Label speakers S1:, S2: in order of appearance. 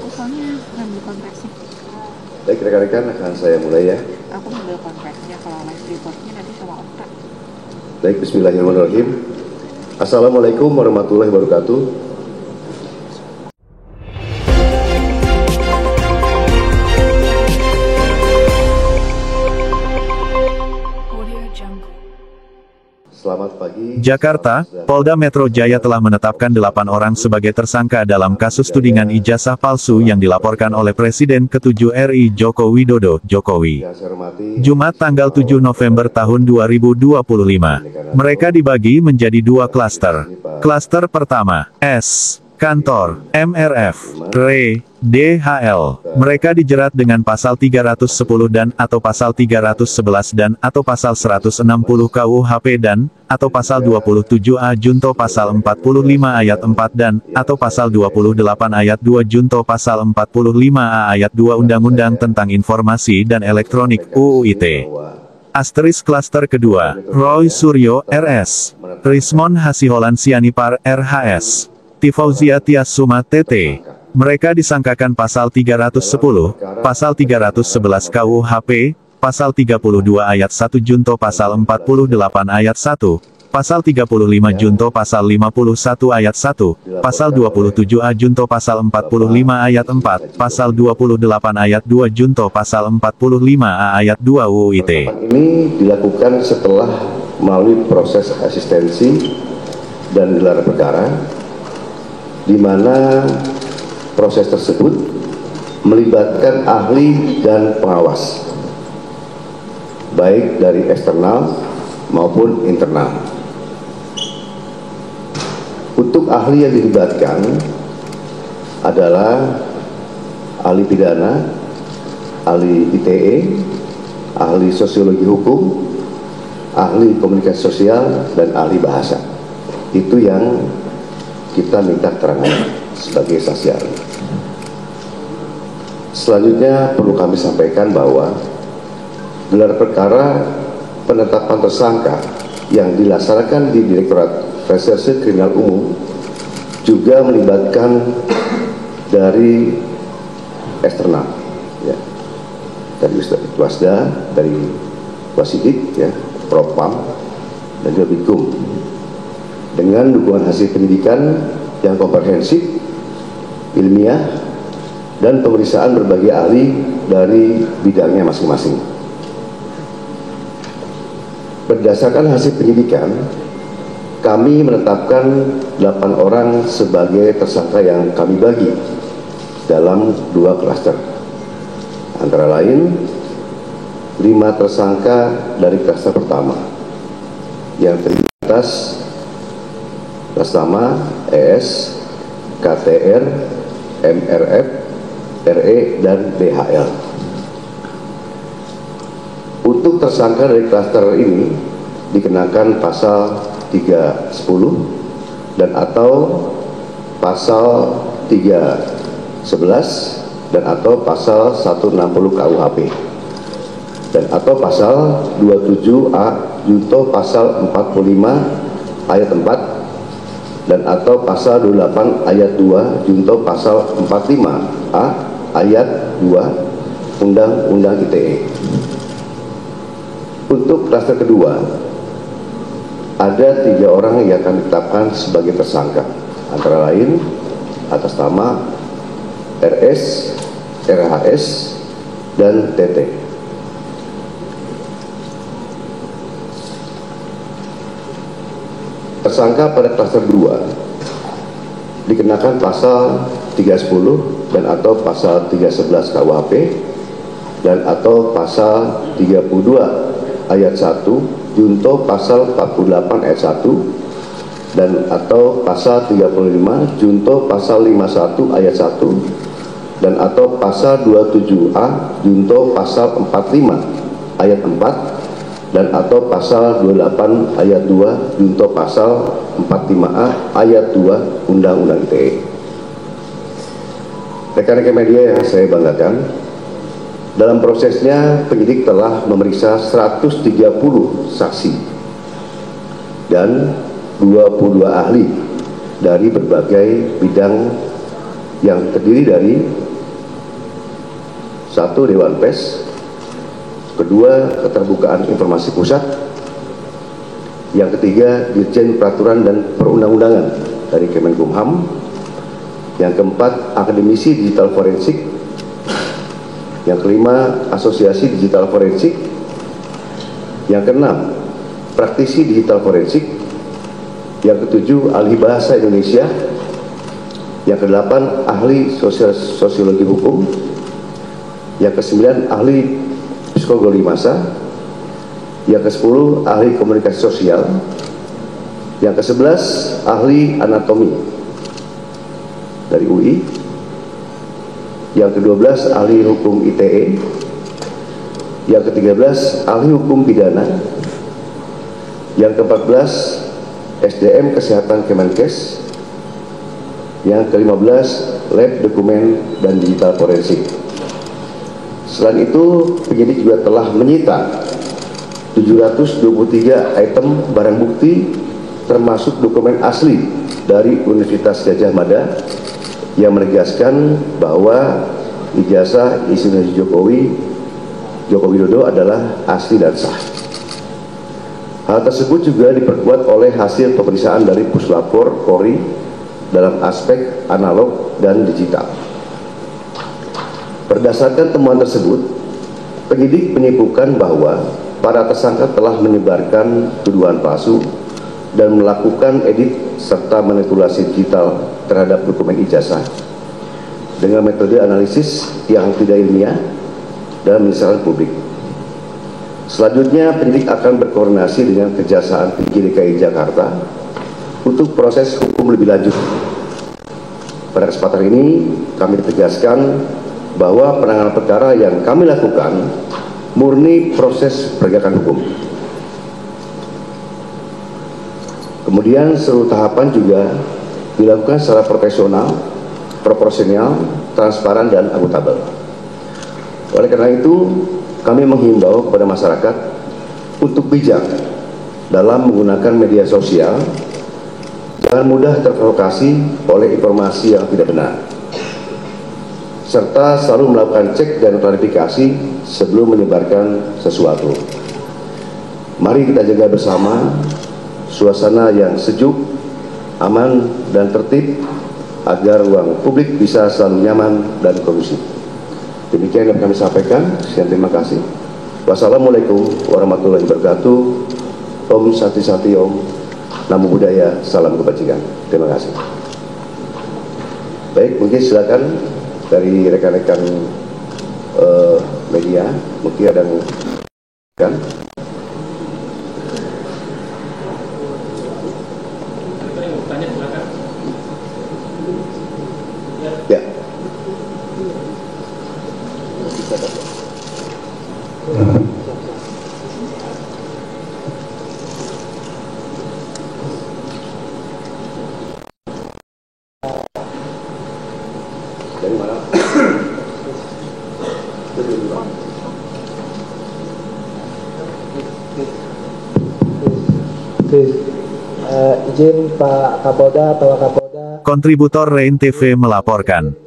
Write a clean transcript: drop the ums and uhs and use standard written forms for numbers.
S1: Aku soalnya ngambil konversinya.
S2: Baik rekan-rekan, akan saya mulai ya.
S1: Aku ngambil konversinya, kalau live reportnya nanti sama Okta.
S2: Baik, bismillahirrahmanirrahim. Assalamualaikum warahmatullahi wabarakatuh. Selamat pagi.
S3: Jakarta, Polda Metro Jaya telah menetapkan 8 orang sebagai tersangka dalam kasus tudingan ijazah palsu yang dilaporkan oleh Presiden ke-7 RI Joko Widodo, Jokowi.
S2: Yang saya hormati,
S3: Jumat tanggal 7 November tahun 2025. Mereka dibagi menjadi 2 klaster. Klaster pertama, S. Kantor, MRF, RE, DHL. Mereka dijerat dengan pasal 310 dan atau pasal 311 dan atau pasal 160 KUHP dan atau pasal 27A junto pasal 45 ayat 4 dan atau pasal 28 ayat 2 junto pasal 45A ayat 2 Undang-Undang tentang Informasi dan Elektronik UU ITE. Asterisk klaster kedua, Roy Suryo, RS, Rismon Hasiholan Sianipar, RHS, Tifauzia Tias Suma, TT. Mereka disangkakan pasal 310, pasal 311 KUHP, pasal 32 ayat 1 junto pasal 48 ayat 1, pasal 35 junto pasal 51 ayat 1, pasal 27A junto pasal 45 ayat 4, pasal 28 ayat 2 junto pasal 45A ayat 2 UU ITE.
S2: ini dilakukan setelah melalui proses asistensi dan gelar perkara, di mana proses tersebut melibatkan ahli dan pengawas, baik dari eksternal maupun internal. Untuk ahli yang dilibatkan adalah ahli pidana, ahli ITE, ahli sosiologi hukum, ahli komunikasi sosial, dan ahli bahasa. Itu yang kita minta keterangan sebagai saksi ahli. Selanjutnya perlu kami sampaikan bahwa gelar perkara penetapan tersangka yang dilaksanakan di Direktorat Reserse Kriminal Umum juga melibatkan dari eksternal, ya, dari Wasda, dari Wasidik, ya, Propam, dan juga Bikum, dengan dukungan hasil pendidikan yang komprehensif, ilmiah, dan pemeriksaan berbagai ahli dari bidangnya masing-masing. Berdasarkan hasil penyidikan, kami menetapkan 8 orang sebagai tersangka yang kami bagi dalam 2 klaster. Antara lain, 5 tersangka dari klaster pertama yang terdiri atas Pertama, ES, KTR, MRF, RE, dan DHL. Untuk tersangka dari klaster ini dikenakan pasal 310 dan atau pasal 311 dan atau pasal 160 KUHP dan atau pasal 27A junto pasal 45 ayat 4 dan atau pasal 28 ayat 2 junto pasal 45A ayat 2 Undang-Undang ITE. Untuk klaster kedua, ada 3 orang yang akan ditetapkan sebagai tersangka, antara lain atas nama RS, RHS, dan TT. Tersangka pada klaster 2 dikenakan pasal 310 dan atau pasal 311 KUHP dan atau pasal 32 ayat 1 junto pasal 48 ayat 1 dan atau pasal 35 junto pasal 51 ayat 1 dan atau pasal 27A junto pasal 45 ayat 4 dan atau pasal 28 ayat 2 junto pasal 45A ayat 2 Undang-Undang ITE. Rekan-rekan media yang saya banggakan, dalam prosesnya penyidik telah memeriksa 130 saksi dan 22 ahli dari berbagai bidang yang terdiri dari Satu, Dewan Pers. Kedua, Keterbukaan Informasi Pusat. Yang ketiga, Dirjen Peraturan dan Perundang-undangan dari Kemenkumham. Yang keempat, Akademisi Digital Forensik. Yang kelima, Asosiasi Digital Forensik. Yang keenam, Praktisi Digital Forensik. Yang ketujuh, Ahli Bahasa Indonesia. Yang kedelapan, Ahli Sosiologi Hukum. Yang kesembilan, Ahli Psikologi Massa. Yang ke-10, Ahli Komunikasi Sosial. Yang ke-11, Ahli Anatomi dari UI. Yang ke-12, Ahli Hukum ITE. Yang ke-13, Ahli Hukum Pidana. Yang ke-14, SDM Kesehatan Kemenkes. Yang ke-15, Lab Dokumen dan Digital Forensik. Selain itu, penyidik juga telah menyita 723 item barang bukti termasuk dokumen asli dari Universitas Gadjah Mada yang menegaskan bahwa ijazah Insinyur Joko Widodo adalah asli dan sah. Hal tersebut juga diperkuat oleh hasil pemeriksaan dari Puslapor Polri dalam aspek analog dan digital. Berdasarkan temuan tersebut, penyidik menyimpulkan bahwa para tersangka telah menyebarkan tuduhan palsu dan melakukan edit serta manipulasi digital terhadap dokumen ijazah dengan metode analisis yang tidak ilmiah dan menyesatkan publik. Selanjutnya, penyidik akan berkoordinasi dengan Kejaksaan Tinggi DKI Jakarta untuk proses hukum lebih lanjut. Pada kesempatan ini, kami tegaskan bahwa penanganan perkara yang kami lakukan murni proses penegakan hukum. Kemudian seluruh tahapan juga dilakukan secara profesional, proporsional, transparan, dan akuntabel. Oleh karena itu, kami menghimbau kepada masyarakat untuk bijak dalam menggunakan media sosial, jangan mudah terprovokasi oleh informasi yang tidak benar, serta selalu melakukan cek dan klarifikasi sebelum menyebarkan sesuatu. Mari kita jaga bersama suasana yang sejuk, aman, dan tertib agar ruang publik bisa selalu nyaman dan kondusif. Demikian yang kami sampaikan. Sekian, terima kasih. Wassalamualaikum warahmatullahi wabarakatuh. Om Sati Sati Om. Namo Buddhaya, salam kebajikan. Terima kasih. Baik, mungkin silakan dari rekan-rekan media, mungkin ada yang kan? Ya. Dari mana?
S4: Izin Pak Kapolda atau Kapolda.
S3: Kontributor Rain TV melaporkan.